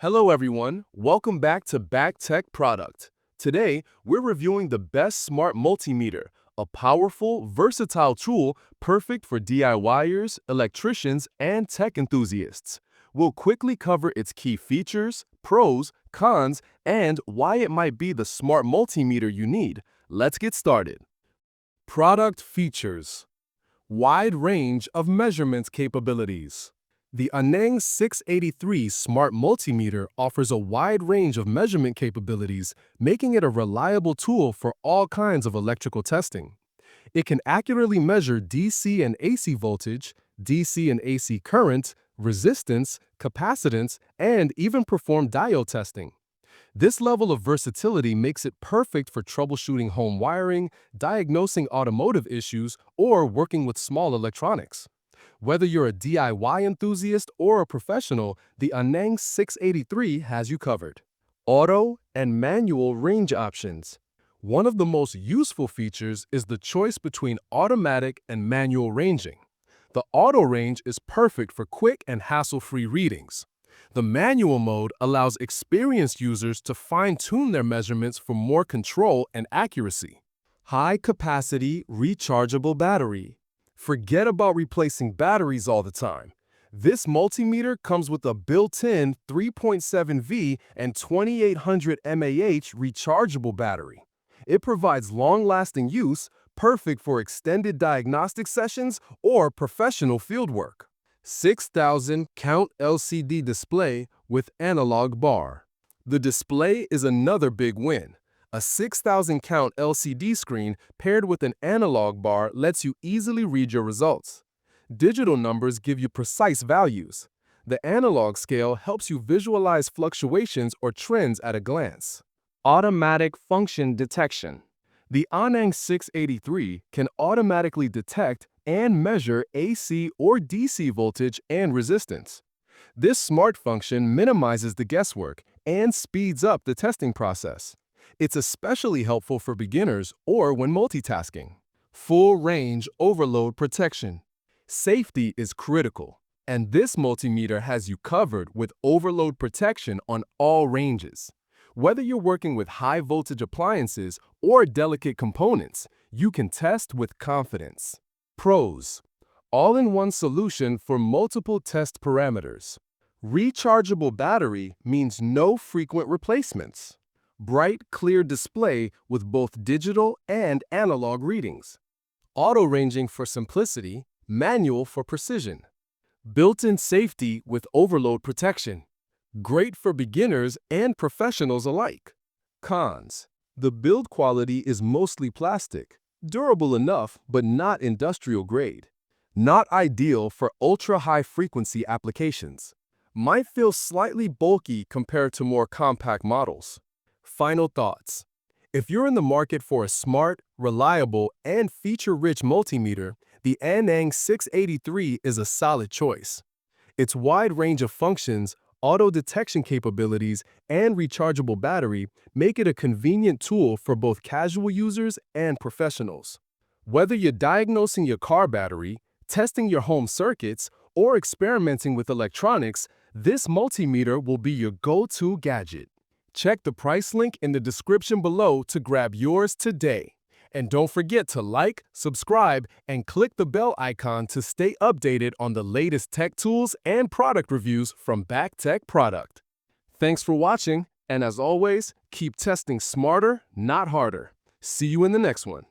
Hello everyone, welcome back to Back Tech Product. Today, we're reviewing the best Smart Multimeter, a powerful, versatile tool perfect for DIYers, electricians, and tech enthusiasts. We'll quickly cover its key features, pros, cons, and why it might be the smart multimeter you need. Let's get started. Product features. Wide range of measurement capabilities. The Aneng 683 Smart Multimeter offers a wide range of measurement capabilities, making it a reliable tool for all kinds of electrical testing. It can accurately measure DC and AC voltage, DC and AC current, resistance, capacitance, and even perform diode testing. This level of versatility makes it perfect for troubleshooting home wiring, diagnosing automotive issues, or working with small electronics. Whether you're a DIY enthusiast or a professional, the Aneng 683 has you covered. Auto and manual range options. One of the most useful features is the choice between automatic and manual ranging. The auto range is perfect for quick and hassle-free readings. The manual mode allows experienced users to fine-tune their measurements for more control and accuracy. High-capacity rechargeable battery. Forget about replacing batteries all the time. This multimeter comes with a built-in 3.7V and 2800 mAh rechargeable battery. It provides long-lasting use, perfect for extended diagnostic sessions or professional fieldwork. 6000 count LCD display with analog bar. The display is another big win. A 6000 count LCD screen paired with an analog bar lets you easily read your results. Digital numbers give you precise values. The analog scale helps you visualize fluctuations or trends at a glance. Automatic function detection. The Aneng 683 can automatically detect and measure AC or DC voltage and resistance. This smart function minimizes the guesswork and speeds up the testing process. It's especially helpful for beginners or when multitasking. Full range overload protection. Safety is critical, and this multimeter has you covered with overload protection on all ranges. Whether you're working with high-voltage appliances or delicate components, you can test with confidence. Pros: all-in-one solution for multiple test parameters. Rechargeable battery means no frequent replacements. Bright, clear display with both digital and analog readings. Auto ranging for simplicity, manual for precision. Built-in safety with overload protection. Great for beginners and professionals alike. Cons: the build quality is mostly plastic, durable enough but not industrial grade. Not ideal for ultra-high frequency applications. Might feel slightly bulky compared to more compact models. Final thoughts. If you're in the market for a smart, reliable, and feature-rich multimeter, the Aneng 683 is a solid choice. Its wide range of functions, auto detection capabilities, and rechargeable battery make it a convenient tool for both casual users and professionals. Whether you're diagnosing your car battery, testing your home circuits, or experimenting with electronics, this multimeter will be your go-to gadget. Check the price link in the description below to grab yours today. And don't forget to like, subscribe, and click the bell icon to stay updated on the latest tech tools and product reviews from Back Tech Product. Thanks for watching, and as always, keep testing smarter, not harder. See you in the next one.